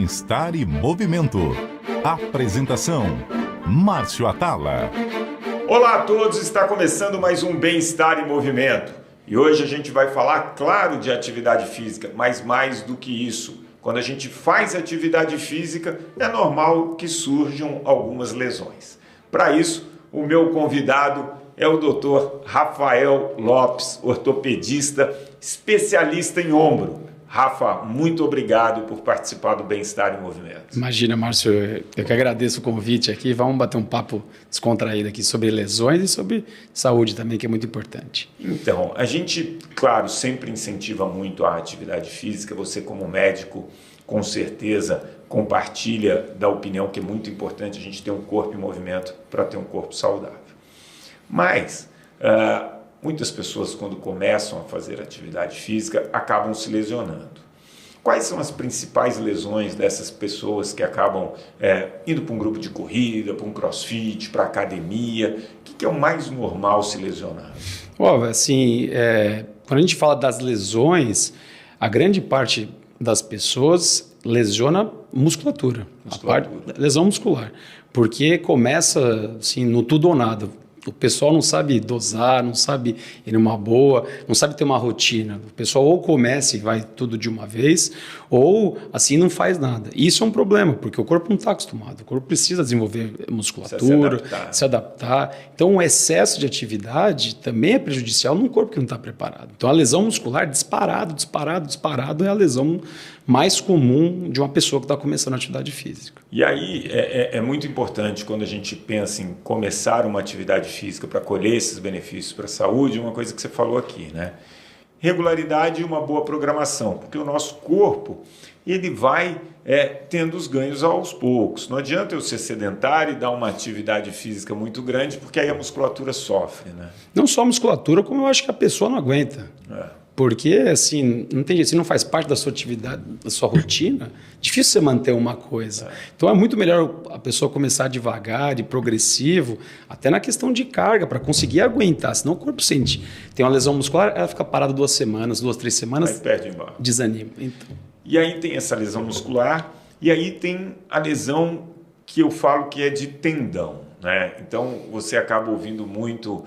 Bem-Estar e Movimento. Apresentação: Márcio Atala. Olá a todos, está começando mais um Bem-Estar e Movimento. E hoje a gente vai falar, claro, de atividade física, mas mais do que isso. Quando a gente faz atividade física, é normal que surjam algumas lesões. Para isso, o meu convidado é o Dr. Rafael Lopes, ortopedista, especialista em ombro. Rafa, muito obrigado por participar do Bem-Estar em Movimento. Imagina, Márcio, eu que agradeço o convite aqui. Vamos bater um papo descontraído aqui sobre lesões e sobre saúde também, que é muito importante. Então, a gente, claro, sempre incentiva muito a atividade física. Você, como médico, com certeza compartilha da opinião que é muito importante a gente ter um corpo em movimento para ter um corpo saudável. Mas muitas pessoas, quando começam a fazer atividade física, acabam se lesionando. Quais são as principais lesões dessas pessoas que acabam indo para um grupo de corrida, para um crossfit, para academia? O que é o mais normal se lesionar? Assim, quando a gente fala das lesões, a grande parte das pessoas lesiona musculatura. Lesão muscular, porque começa assim, no tudo ou nada. O pessoal não sabe dosar, não sabe ir numa boa, não sabe ter uma rotina. O pessoal ou começa e vai tudo de uma vez, ou assim não faz nada. E isso é um problema, porque o corpo não está acostumado. O corpo precisa desenvolver musculatura, se adaptar. Então, o excesso de atividade também é prejudicial num corpo que não está preparado. Então, a lesão muscular, disparado, é a lesão mais comum de uma pessoa que está começando a atividade física. E aí é muito importante quando a gente pensa em começar uma atividade física para colher esses benefícios para a saúde, uma coisa que você falou aqui, né? Regularidade e uma boa programação, porque o nosso corpo ele vai tendo os ganhos aos poucos. Não adianta eu ser sedentário e dar uma atividade física muito grande, porque aí a musculatura sofre, né? Não só a musculatura, como eu acho que a pessoa não aguenta. Porque, assim, não tem jeito, se não faz parte da sua atividade, da sua rotina, difícil você manter uma coisa. Então, é muito melhor a pessoa começar devagar e progressivo, até na questão de carga, para conseguir aguentar. Senão o corpo sente. Tem uma lesão muscular, ela fica parada 2 semanas, 2, 3 semanas, aí perde embalo. Desanima. Então. E aí tem essa lesão muscular, e aí tem a lesão que eu falo que é de tendão, né? Então, você acaba ouvindo muito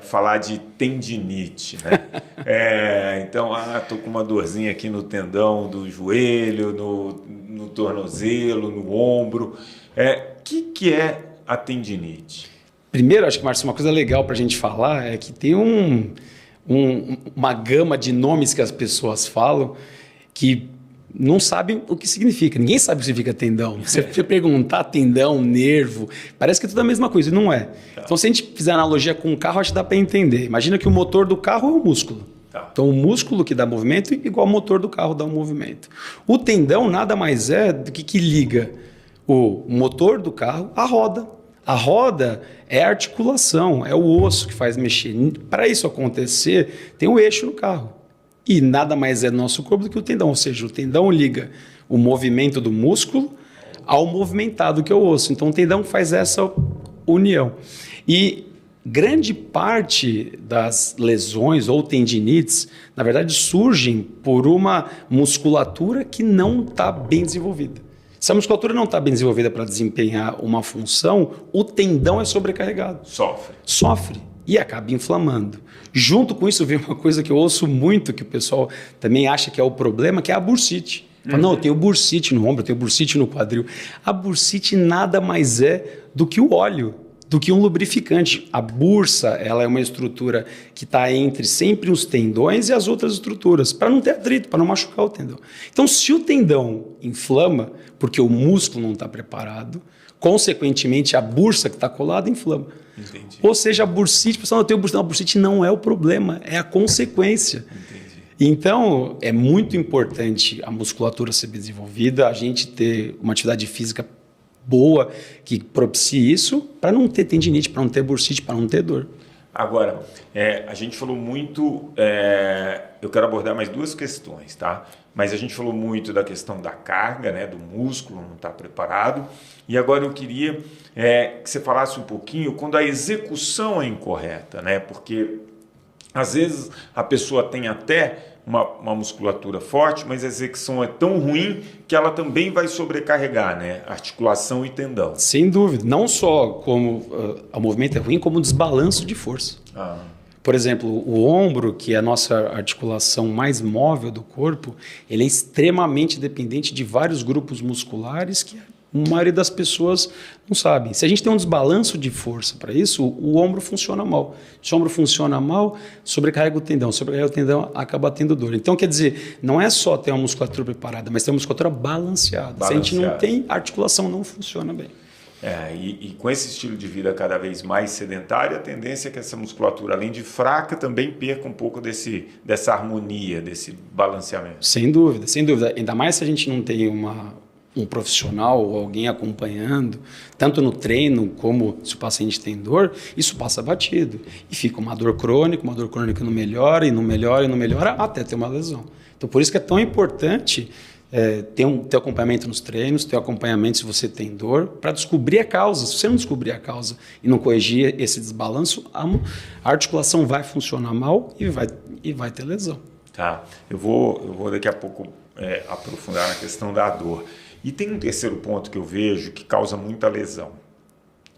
falar de tendinite, né? Então, tô com uma dorzinha aqui no tendão do joelho, no tornozelo, no ombro. Que é a tendinite? Primeiro, acho que, Márcio, uma coisa legal para a gente falar é que tem uma gama de nomes que as pessoas falam que não sabem o que significa. Ninguém sabe o que significa tendão. Você perguntar tendão, nervo, parece que é tudo a mesma coisa, e não é. Então, se a gente fizer analogia com o carro, acho que dá para entender. Imagina que o motor do carro é o músculo. Então, o músculo que dá movimento é igual ao motor do carro dá um movimento. O tendão nada mais é do que liga o motor do carro à roda. A roda é a articulação, é o osso que faz mexer. Para isso acontecer, tem o eixo no carro. E nada mais é do nosso corpo do que o tendão. Ou seja, o tendão liga o movimento do músculo ao movimentado, que é o osso. Então, o tendão faz essa união. E grande parte das lesões ou tendinites, na verdade, surgem por uma musculatura que não está bem desenvolvida. Se a musculatura não está bem desenvolvida para desempenhar uma função, o tendão é sobrecarregado. Sofre. E acaba inflamando. Junto com isso vem uma coisa que eu ouço muito, que o pessoal também acha que é o problema, que é a bursite. Fala, não, eu tenho bursite no ombro, eu tenho bursite no quadril. A bursite nada mais é do que o óleo, do que um lubrificante. A bursa, ela é uma estrutura que está entre sempre os tendões e as outras estruturas, para não ter atrito, para não machucar o tendão. Então, se o tendão inflama, porque o músculo não está preparado, consequentemente, a bursa que está colada inflama. Entendi. Ou seja, a bursite, pessoal, eu tenho bursite. Não, a bursite não é o problema, é a consequência. Entendi. Então, é muito importante a musculatura ser desenvolvida, a gente ter uma atividade física boa que propicie isso, para não ter tendinite, para não ter bursite, para não ter dor. Agora, a gente falou muito, eu quero abordar mais 2 questões, tá? Mas a gente falou muito da questão da carga, né, do músculo não estar preparado. E agora eu queria que você falasse um pouquinho quando a execução é incorreta, né? Porque às vezes a pessoa tem até uma musculatura forte, mas a execução é tão ruim que ela também vai sobrecarregar, né? Articulação e tendão. Sem dúvida. Não só como o movimento é ruim, como o desbalanço de força. Por exemplo, o ombro, que é a nossa articulação mais móvel do corpo, ele é extremamente dependente de vários grupos musculares que a maioria das pessoas não sabe. Se a gente tem um desbalanço de força para isso, o ombro funciona mal. Se o ombro funciona mal, sobrecarrega o tendão. Sobrecarrega o tendão, acaba tendo dor. Então, quer dizer, não é só ter uma musculatura preparada, mas ter uma musculatura balanceada. Se a gente não tem, a articulação não funciona bem. E com esse estilo de vida cada vez mais sedentário, a tendência é que essa musculatura, além de fraca, também perca um pouco dessa harmonia, desse balanceamento. Sem dúvida, sem dúvida. Ainda mais se a gente não tem um profissional ou alguém acompanhando, tanto no treino como se o paciente tem dor, isso passa batido. E fica uma dor crônica não melhora, e não melhora, e não melhora, até ter uma lesão. Então, por isso que é tão importante ter acompanhamento nos treinos, ter acompanhamento se você tem dor, para descobrir a causa. Se você não descobrir a causa e não corrigir esse desbalanço, a articulação vai funcionar mal e vai ter lesão. Tá. Eu vou daqui a pouco aprofundar na questão da dor. E tem um terceiro ponto que eu vejo que causa muita lesão.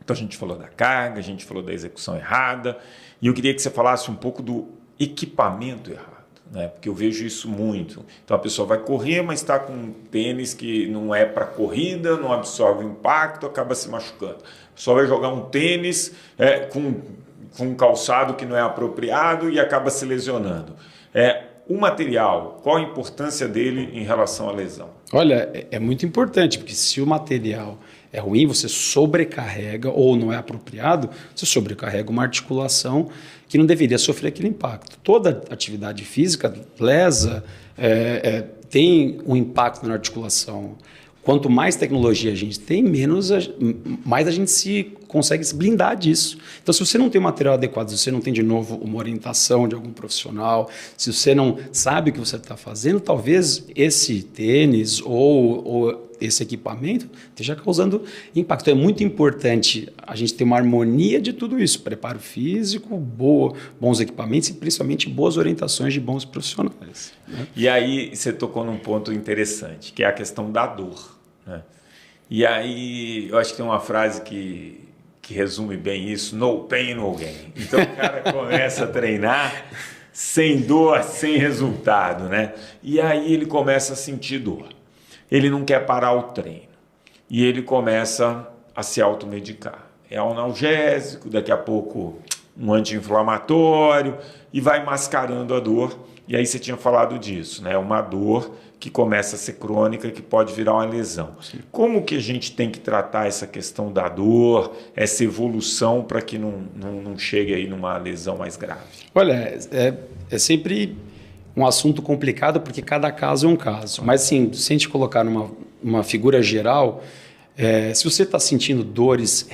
Então a gente falou da carga, a gente falou da execução errada, e eu queria que você falasse um pouco do equipamento errado. Né? Porque eu vejo isso muito. Então a pessoa vai correr, mas está com um tênis que não é para corrida, não absorve o impacto, acaba se machucando. A pessoa vai jogar um tênis com um calçado que não é apropriado e acaba se lesionando. O material, qual a importância dele em relação à lesão? Olha, é muito importante, porque se o material é ruim, você sobrecarrega ou não é apropriado, você sobrecarrega uma articulação que não deveria sofrer aquele impacto. Toda atividade física lesa, tem um impacto na articulação. Quanto mais tecnologia a gente tem, mais a gente consegue se blindar disso. Então, se você não tem o material adequado, se você não tem, de novo, uma orientação de algum profissional, se você não sabe o que você está fazendo, talvez esse tênis ou esse equipamento esteja causando impacto. Então, é muito importante a gente ter uma harmonia de tudo isso. Preparo físico, bons equipamentos e, principalmente, boas orientações de bons profissionais. Né? E aí, você tocou num ponto interessante, que é a questão da dor. Né? E aí, eu acho que tem uma frase que resume bem isso: no pain, no gain. Então, o cara começa a treinar sem dor, sem resultado, né? E aí ele começa a sentir dor. Ele não quer parar o treino. E ele começa a se automedicar. É analgésico, daqui a pouco um anti-inflamatório, e vai mascarando a dor. E aí você tinha falado disso, né? Uma dor que começa a ser crônica, que pode virar uma lesão. Sim. Como que a gente tem que tratar essa questão da dor, essa evolução, para que não chegue aí numa lesão mais grave? Olha, é sempre um assunto complicado, porque cada caso é um caso. Mas, assim, se a gente colocar numa figura geral, se você está sentindo dores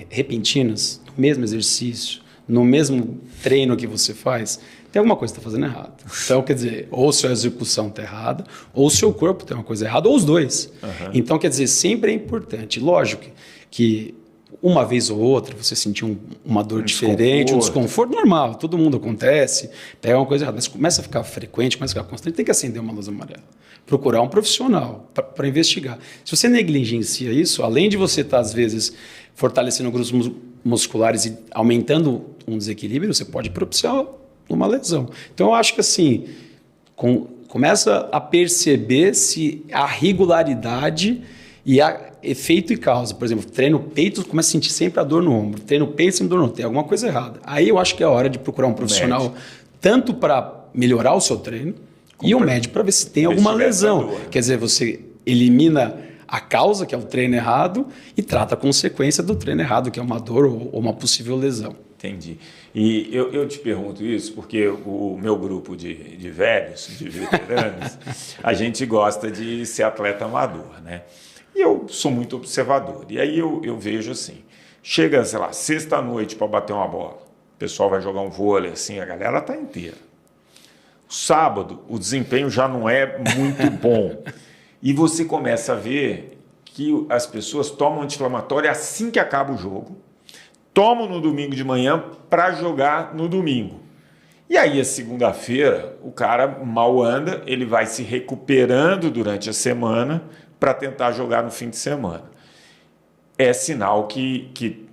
repentinas no mesmo exercício, no mesmo treino que você faz, tem alguma coisa que está fazendo errado. Então, quer dizer, ou sua execução está errada, ou o seu corpo tem uma coisa errada, ou os dois. Uhum. Então, quer dizer, sempre é importante. Lógico que uma vez ou outra você sentir uma dor diferente, um desconforto normal, todo mundo acontece, pega uma coisa errada, mas começa a ficar frequente, começa a ficar constante, tem que acender uma luz amarela. Procurar um profissional para investigar. Se você negligencia isso, além de você estar, às vezes, fortalecendo grupos musculares e aumentando um desequilíbrio, você pode propiciar uma lesão. Então, eu acho que assim, começa a perceber se a regularidade e a efeito e causa. Por exemplo, treino peito, começa a sentir sempre a dor no ombro. Treino peito, sempre dor no ombro. Tem alguma coisa errada. Aí eu acho que é a hora de procurar um profissional, tanto para melhorar o seu treino, e um médico para ver se tem alguma lesão. Quer dizer, você elimina a causa, que é o treino errado, e trata a consequência do treino errado, que é uma dor ou uma possível lesão. Entendi. E eu te pergunto isso porque o meu grupo de velhos, de veteranos, a gente gosta de ser atleta amador, né? E eu sou muito observador. E aí eu vejo assim, chega, sei lá, sexta-noite para bater uma bola, o pessoal vai jogar um vôlei, assim, a galera tá inteira. Sábado, o desempenho já não é muito bom. E você começa a ver que as pessoas tomam anti-inflamatório assim que acaba o jogo, tomam no domingo de manhã para jogar no domingo. E aí, a segunda-feira, o cara mal anda, ele vai se recuperando durante a semana para tentar jogar no fim de semana. É sinal que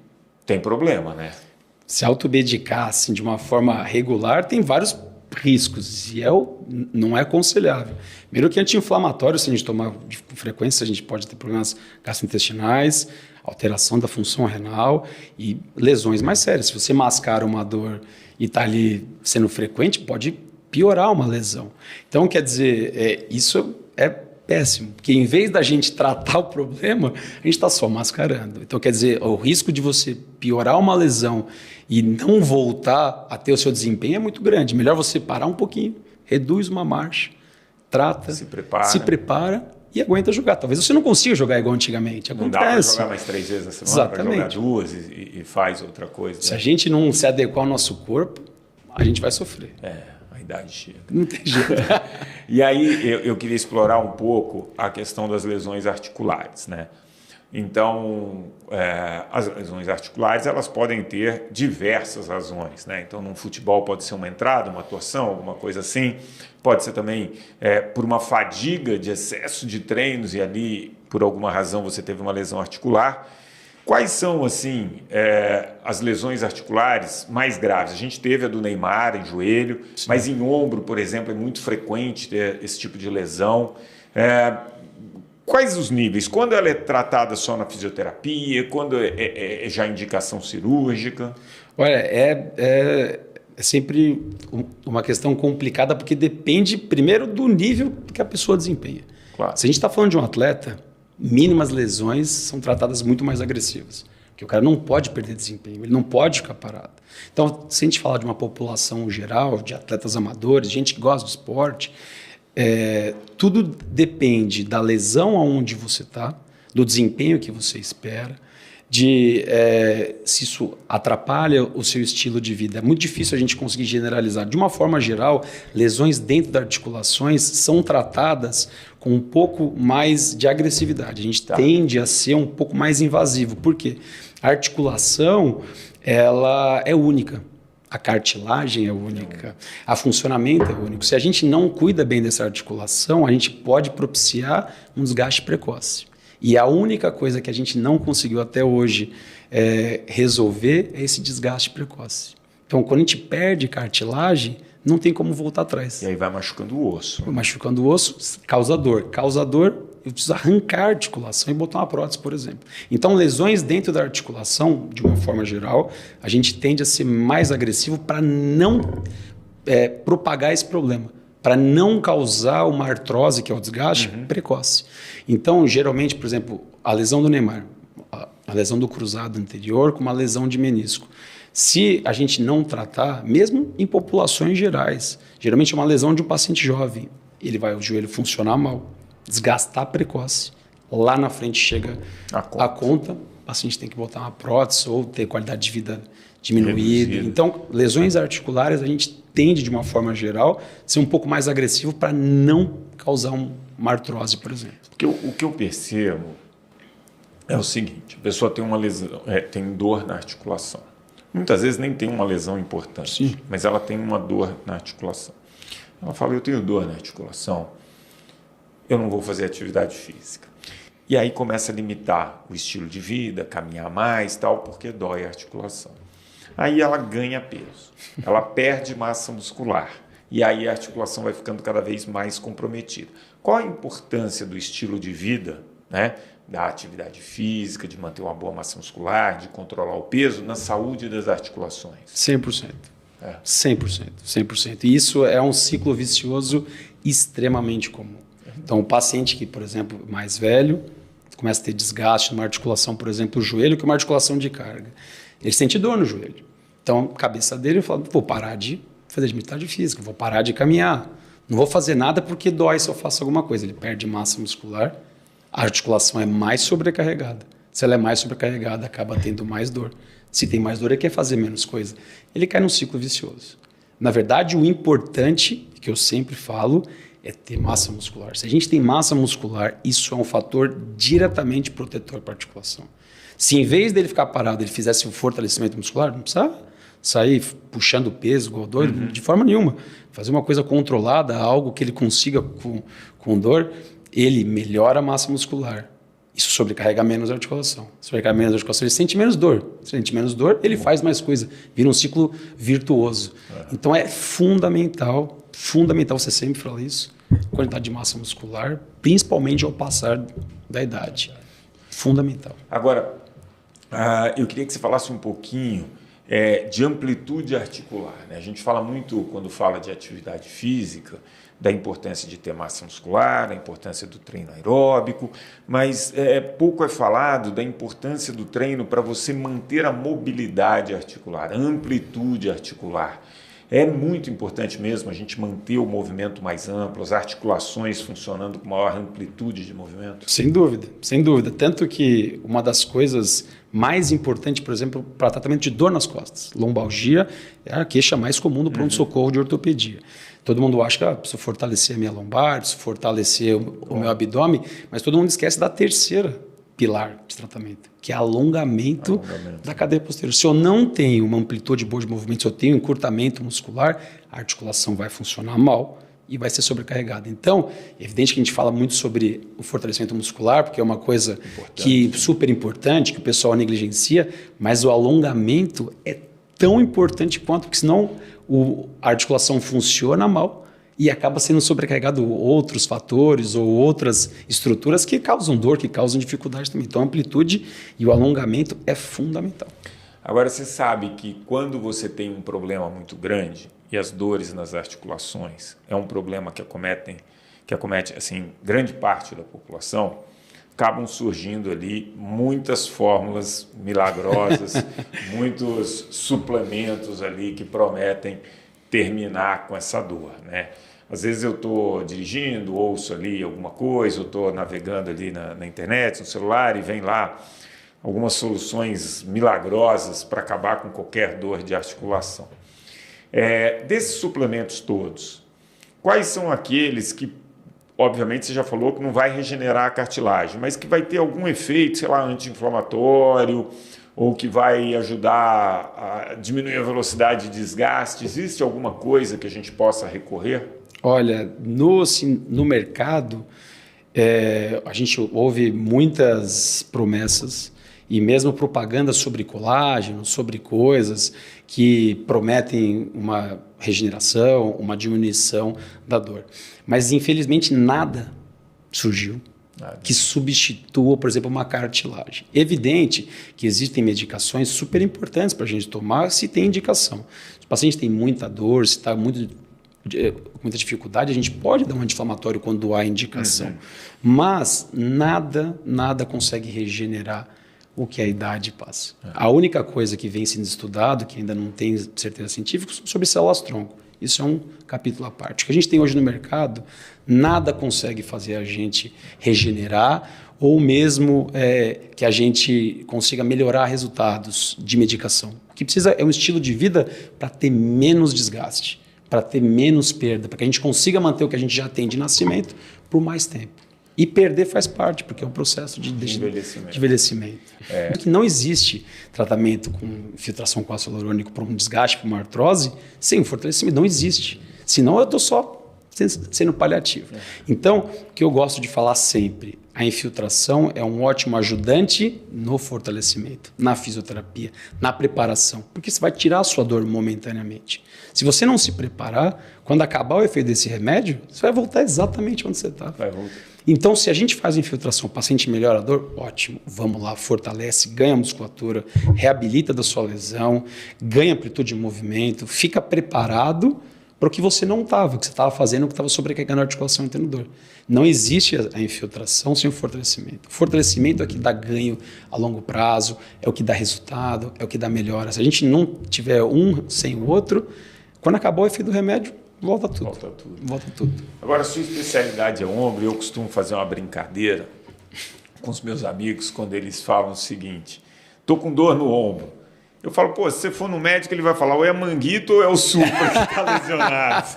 tem problema, né? Se automedicar assim, de uma forma regular tem vários riscos e não é aconselhável. Primeiro que anti-inflamatório, se a gente tomar com frequência, a gente pode ter problemas gastrointestinais, alteração da função renal e lesões mais sérias. Se você mascara uma dor e está ali sendo frequente, pode piorar uma lesão. Então, quer dizer, isso é péssimo, porque em vez da gente tratar o problema, a gente está só mascarando. Então, quer dizer, o risco de você piorar uma lesão e não voltar a ter o seu desempenho é muito grande. Melhor você parar um pouquinho, reduz uma marcha, trata, se prepara e aguenta jogar. Talvez você não consiga jogar igual antigamente. Acontece. Não dá para jogar mais 3 vezes na semana, para jogar 2 e faz outra coisa. Se a gente não se adequar ao nosso corpo, a gente vai sofrer. A idade chega. Não tem jeito. E aí eu queria explorar um pouco a questão das lesões articulares, né? Então, as lesões articulares elas podem ter diversas razões, né? Então, no futebol pode ser uma entrada, uma torção, alguma coisa assim. Pode ser também por uma fadiga de excesso de treinos e ali, por alguma razão, você teve uma lesão articular. Quais são, assim, as lesões articulares mais graves? A gente teve a do Neymar em joelho, sim, mas em ombro, por exemplo, é muito frequente ter esse tipo de lesão. Quais os níveis? Quando ela é tratada só na fisioterapia? Quando é já indicação cirúrgica? Olha, é sempre uma questão complicada porque depende, primeiro, do nível que a pessoa desempenha. Claro. Se a gente está falando de um atleta, mínimas lesões são tratadas muito mais agressivas. Porque o cara não pode perder desempenho, ele não pode ficar parado. Então, se a gente falar de uma população geral, de atletas amadores, gente que gosta do esporte, tudo depende da lesão aonde você está, do desempenho que você espera, se isso atrapalha o seu estilo de vida. É muito difícil a gente conseguir generalizar. De uma forma geral, lesões dentro das articulações são tratadas com um pouco mais de agressividade. A gente tende a ser um pouco mais invasivo. Por quê? A articulação ela é única. A cartilagem é única, o funcionamento é único. Se a gente não cuida bem dessa articulação, a gente pode propiciar um desgaste precoce. E a única coisa que a gente não conseguiu até hoje resolver é esse desgaste precoce. Então, quando a gente perde cartilagem, não tem como voltar atrás. E aí vai machucando o osso. Machucando o osso, causa dor. Causa dor, eu preciso arrancar a articulação e botar uma prótese, por exemplo. Então, lesões dentro da articulação, de uma forma geral, a gente tende a ser mais agressivo para não propagar esse problema, para não causar uma artrose, que é o desgaste, precoce. Então, geralmente, por exemplo, a lesão do Neymar, a lesão do cruzado anterior com uma lesão de menisco. Se a gente não tratar, mesmo em populações gerais, geralmente é uma lesão de um paciente jovem, o joelho funcionar mal, desgastar precoce. Lá na frente chega a conta, o paciente tem que botar uma prótese ou ter qualidade de vida diminuída. Então, lesões articulares, a gente tende, de uma forma geral, a ser um pouco mais agressivo para não causar uma artrose, por exemplo. Porque o que eu percebo é o seguinte, a pessoa tem uma lesão, tem dor na articulação. Muitas vezes nem tem uma lesão importante, sim, mas ela tem uma dor na articulação. Ela fala, eu tenho dor na articulação, eu não vou fazer atividade física. E aí começa a limitar o estilo de vida, caminhar mais, tal, porque dói a articulação. Aí ela ganha peso, ela perde massa muscular, e aí a articulação vai ficando cada vez mais comprometida. Qual a importância do estilo de vida, né? Da atividade física, de manter uma boa massa muscular, de controlar o peso na saúde das articulações? 100%. 100%. E isso é um ciclo vicioso extremamente comum. Então, o paciente que, por exemplo, mais velho, começa a ter desgaste numa articulação, por exemplo, o joelho, que é uma articulação de carga. Ele sente dor no joelho. Então, a cabeça dele fala, vou parar de fazer atividade física, vou parar de caminhar. Não vou fazer nada porque dói se eu faço alguma coisa. Ele perde massa muscular, a articulação é mais sobrecarregada. Se ela é mais sobrecarregada, acaba tendo mais dor. Se tem mais dor, ele quer fazer menos coisa. Ele cai num ciclo vicioso. Na verdade, o importante, que eu sempre falo, é ter massa muscular. Se a gente tem massa muscular, isso é um fator diretamente protetor para a articulação. Se em vez dele ficar parado, ele fizesse um fortalecimento muscular, não precisava sair puxando peso igual doido, de forma nenhuma. Fazer uma coisa controlada, algo que ele consiga com dor, ele melhora a massa muscular. Isso sobrecarrega menos a articulação. Sobrecarrega menos a articulação, ele sente menos dor. Sente menos dor, ele faz mais coisa. Vira um ciclo virtuoso. Então é fundamental você sempre fala isso, quantidade de massa muscular, principalmente ao passar da idade. Fundamental. Agora, eu queria que você falasse um pouquinho de amplitude articular, né? A gente fala muito, quando fala de atividade física, da importância de ter massa muscular, da importância do treino aeróbico, mas pouco é falado da importância do treino para você manter a mobilidade articular, a amplitude articular. É muito importante mesmo a gente manter o movimento mais amplo, as articulações funcionando com maior amplitude de movimento? Sem dúvida, sem dúvida. Tanto que uma das coisas mais importantes, por exemplo, para tratamento de dor nas costas, lombalgia é a queixa mais comum do pronto-socorro de ortopedia. Todo mundo acha que preciso fortalecer a minha lombar, preciso fortalecer o meu abdômen, mas todo mundo esquece da terceira pilar de tratamento, que é alongamento da cadeia posterior. Se eu não tenho uma amplitude boa de movimento, se eu tenho encurtamento muscular, a articulação vai funcionar mal e vai ser sobrecarregada. Então, é evidente que a gente fala muito sobre o fortalecimento muscular, porque é uma coisa super importante, que o pessoal negligencia, mas o alongamento é tão importante quanto, porque senão a articulação funciona mal e acaba sendo sobrecarregado outros fatores ou outras estruturas que causam dor, que causam dificuldade também. Então, a amplitude e o alongamento é fundamental. Agora, você sabe que quando você tem um problema muito grande, e as dores nas articulações é um problema que acomete assim, grande parte da população, acabam surgindo ali muitas fórmulas milagrosas, muitos suplementos ali que prometem terminar com essa dor, né? Às vezes eu estou dirigindo, ouço ali alguma coisa, eu estou navegando ali na internet, no celular, e vem lá algumas soluções milagrosas para acabar com qualquer dor de articulação. Desses suplementos todos, quais são aqueles que, obviamente você já falou que não vai regenerar a cartilagem, mas que vai ter algum efeito, sei lá, anti-inflamatório, ou que vai ajudar a diminuir a velocidade de desgaste? Existe alguma coisa que a gente possa recorrer? Olha, no mercado, a gente ouve muitas promessas e mesmo propaganda sobre colágeno, sobre coisas que prometem uma regeneração, uma diminuição da dor. Mas, infelizmente, nada surgiu que substitua, por exemplo, uma cartilagem. Evidente que existem medicações super importantes para a gente tomar se tem indicação. Se o paciente tem muita dor, se está muita dificuldade, a gente pode dar um anti-inflamatório quando há indicação. Mas nada consegue regenerar o que a idade passa. A única coisa que vem sendo estudado, que ainda não tem certeza científica, é sobre células-tronco. Isso é um capítulo à parte. O que a gente tem hoje no mercado, nada consegue fazer a gente regenerar ou mesmo que a gente consiga melhorar resultados de medicação. O que precisa é um estilo de vida para ter menos desgaste, para ter menos perda, para que a gente consiga manter o que a gente já tem de nascimento por mais tempo. E perder faz parte, porque é um processo de envelhecimento. Porque não existe tratamento com infiltração com ácido hialurônico para um desgaste, para uma artrose, sem um fortalecimento. Não existe. Senão eu estou só sendo paliativo. Então, o que eu gosto de falar sempre, a infiltração é um ótimo ajudante no fortalecimento, na fisioterapia, na preparação, porque você vai tirar a sua dor momentaneamente. Se você não se preparar, quando acabar o efeito desse remédio, você vai voltar exatamente onde você está. Então, se a gente faz infiltração, o paciente melhora a dor, ótimo, vamos lá, fortalece, ganha musculatura, reabilita da sua lesão, ganha amplitude de movimento, fica preparado para o que você não estava, que você estava fazendo, que estava sobrecarregando a articulação e tendo dor. Não existe a infiltração sem o fortalecimento. O fortalecimento é o que dá ganho a longo prazo, é o que dá resultado, é o que dá melhora. Se a gente não tiver um sem o outro, quando acabou o efeito do remédio, volta tudo. Agora, a sua especialidade é ombro, eu costumo fazer uma brincadeira com os meus amigos quando eles falam o seguinte: estou com dor no ombro. Eu falo, pô, se você for no médico, ele vai falar, ou é manguito ou é o supra que está lesionado.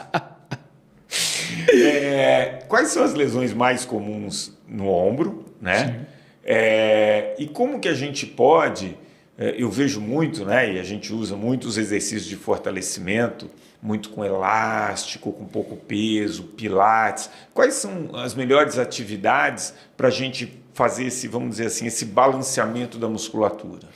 Quais são as lesões mais comuns no ombro, né? E como que a gente pode eu vejo muito, né, e a gente usa muitos exercícios de fortalecimento, muito com elástico, com pouco peso, pilates. Quais são as melhores atividades para a gente fazer esse, vamos dizer assim, esse balanceamento da musculatura?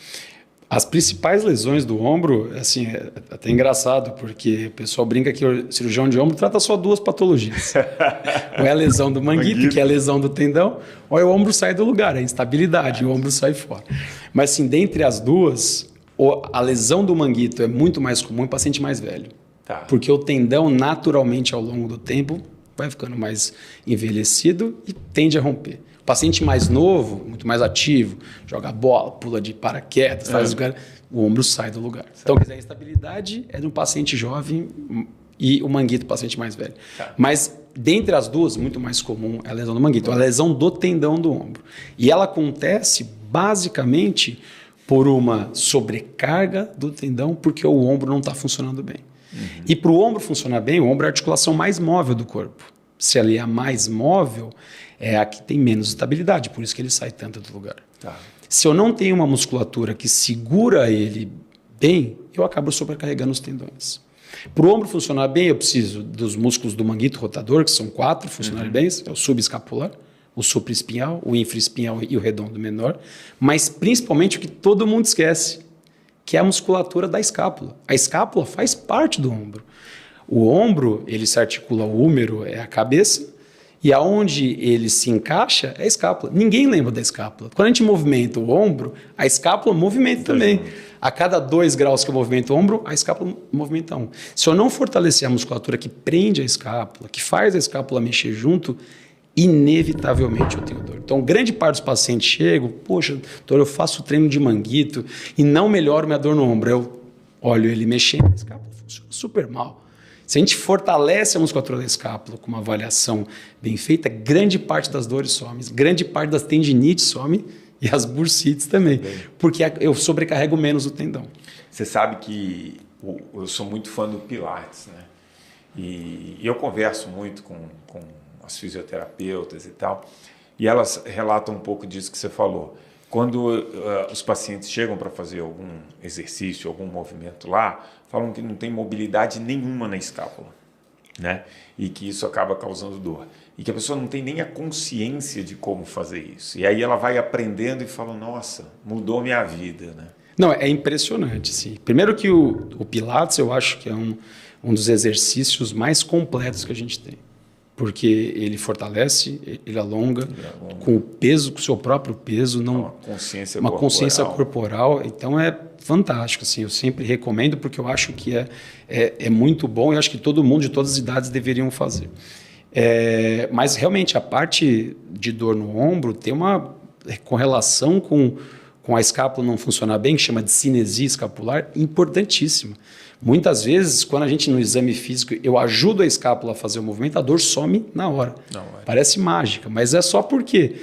As principais lesões do ombro, assim, é até engraçado, porque o pessoal brinca que o cirurgião de ombro trata só 2 patologias. Ou é a lesão do manguito, que é a lesão do tendão, ou é o ombro sai do lugar, é a instabilidade, o ombro sai fora. Mas, assim, dentre as duas, a lesão do manguito é muito mais comum em paciente mais velho. Tá. Porque o tendão, naturalmente, ao longo do tempo, vai ficando mais envelhecido e tende a romper. O paciente mais novo, muito mais ativo, joga bola, pula de paraquedas, o ombro sai do lugar. Então, quer dizer, a instabilidade é no paciente jovem e o manguito, paciente mais velho. Tá. Mas, dentre as duas, muito mais comum é a lesão do manguito, a lesão do tendão do ombro. E ela acontece, basicamente, por uma sobrecarga do tendão, porque o ombro não está funcionando bem. E para o ombro funcionar bem, o ombro é a articulação mais móvel do corpo. Se ela é a mais móvel, é a que tem menos estabilidade, por isso que ele sai tanto do lugar. Tá. Se eu não tenho uma musculatura que segura ele bem, eu acabo sobrecarregando os tendões. Para o ombro funcionar bem, eu preciso dos músculos do manguito rotador, que são 4, funcionarem bem, é o subescapular, o supraespinhal, o infraespinhal e o redondo menor, mas principalmente o que todo mundo esquece, que é a musculatura da escápula. A escápula faz parte do ombro. O ombro, ele se articula, o húmero é a cabeça, e aonde ele se encaixa é a escápula. Ninguém lembra da escápula. Quando a gente movimenta o ombro, a escápula movimenta também. A cada 2 graus que eu movimento o ombro, a escápula movimenta 1. Se eu não fortalecer a musculatura que prende a escápula, que faz a escápula mexer junto, inevitavelmente eu tenho dor. Então, grande parte dos pacientes chegam, poxa, doutor, eu faço treino de manguito e não melhoro minha dor no ombro. Eu olho ele mexendo, a escápula funciona super mal. Se a gente fortalece a musculatura da escápula com uma avaliação bem feita, grande parte das dores some, grande parte das tendinites some e as bursites também, porque eu sobrecarrego menos o tendão. Você sabe que eu sou muito fã do Pilates, né? E eu converso muito com as fisioterapeutas e tal, e elas relatam um pouco disso que você falou. Quando os pacientes chegam para fazer algum exercício, algum movimento lá, falam que não tem mobilidade nenhuma na escápula, né? E que isso acaba causando dor. E que a pessoa não tem nem a consciência de como fazer isso. E aí ela vai aprendendo e fala, nossa, mudou minha vida, né? Não, é impressionante, sim. Primeiro que o Pilates, eu acho que é um dos exercícios mais completos que a gente tem. Porque ele fortalece, ele alonga, com o peso, com o seu próprio peso, não uma consciência corporal. Então é fantástico, assim, eu sempre recomendo porque eu acho que é muito bom e acho que todo mundo de todas as idades deveriam fazer. Mas realmente a parte de dor no ombro tem uma correlação com a escápula não funcionar bem, que chama de cinesia escapular, importantíssima. Muitas vezes, quando a gente no exame físico, eu ajudo a escápula a fazer o movimento, a dor some na hora. Parece mágica, mas é só porque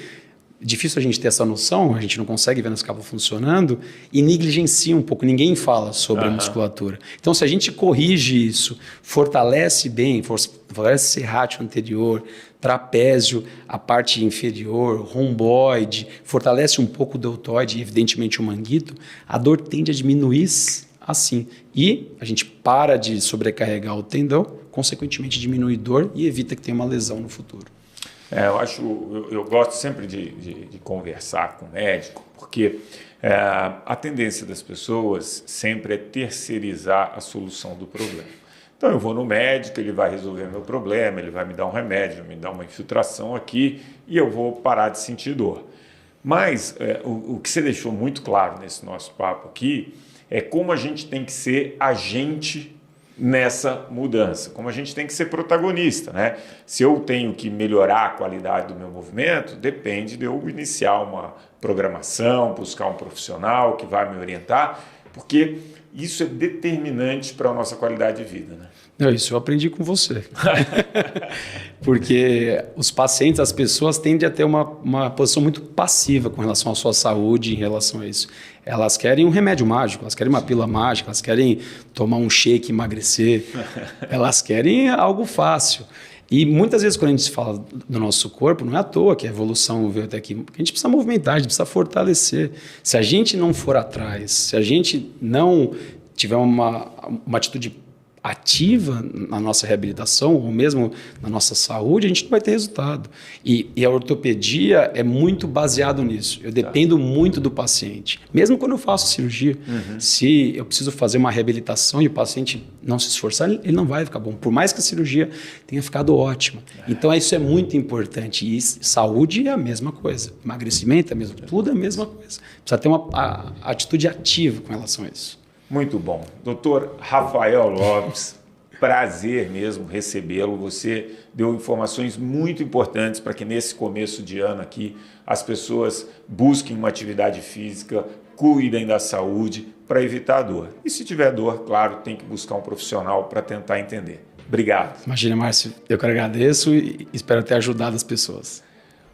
é difícil a gente ter essa noção, a gente não consegue ver a escápula funcionando e negligencia um pouco, ninguém fala sobre a musculatura. Então, se a gente corrige isso, fortalece bem, fortalece serrátil anterior, trapézio, a parte inferior, romboide, fortalece um pouco o deltoide e, evidentemente, o manguito, a dor tende a diminuir assim. E a gente para de sobrecarregar o tendão, consequentemente diminui dor e evita que tenha uma lesão no futuro. Eu gosto sempre de conversar com o médico, porque a tendência das pessoas sempre é terceirizar a solução do problema. Então eu vou no médico, ele vai resolver meu problema, ele vai me dar um remédio, me dar uma infiltração aqui e eu vou parar de sentir dor. Mas o que você deixou muito claro nesse nosso papo aqui é como a gente tem que ser agente nessa mudança, como a gente tem que ser protagonista, né? Se eu tenho que melhorar a qualidade do meu movimento, depende de eu iniciar uma programação, buscar um profissional que vai me orientar, porque isso é determinante para a nossa qualidade de vida, né? Não, isso eu aprendi com você. Porque os pacientes, as pessoas tendem a ter uma posição muito passiva com relação à sua saúde, em relação a isso. Elas querem um remédio mágico, elas querem uma pílula mágica, elas querem tomar um shake e emagrecer, elas querem algo fácil. E muitas vezes quando a gente fala do nosso corpo, não é à toa que a evolução veio até aqui, porque a gente precisa movimentar, a gente precisa fortalecer. Se a gente não for atrás, se a gente não tiver uma atitude ativa na nossa reabilitação ou mesmo na nossa saúde, a gente não vai ter resultado. E a ortopedia é muito baseado nisso. Eu dependo muito do paciente. Mesmo quando eu faço cirurgia, se eu preciso fazer uma reabilitação e o paciente não se esforçar, ele não vai ficar bom. Por mais que a cirurgia tenha ficado ótima. Então isso é muito importante. E saúde é a mesma coisa. Emagrecimento é a mesma coisa. Tudo é a mesma coisa. Precisa ter uma atitude ativa com relação a isso. Muito bom. Doutor Rafael Lopes, prazer mesmo recebê-lo. Você deu informações muito importantes para que nesse começo de ano aqui as pessoas busquem uma atividade física, cuidem da saúde para evitar a dor. E se tiver dor, claro, tem que buscar um profissional para tentar entender. Obrigado. Imagina, Márcio, eu que agradeço e espero ter ajudado as pessoas.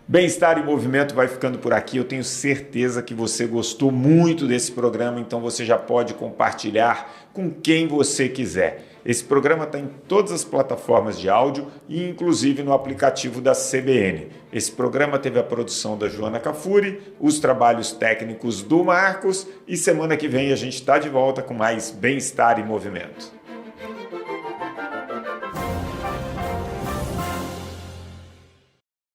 Bem-Estar em Movimento vai ficando por aqui. Eu tenho certeza que você gostou muito desse programa, então você já pode compartilhar com quem você quiser. Esse programa está em todas as plataformas de áudio e inclusive no aplicativo da CBN. Esse programa teve a produção da Joana Cafuri, os trabalhos técnicos do Marcos e semana que vem a gente está de volta com mais Bem-Estar em Movimento.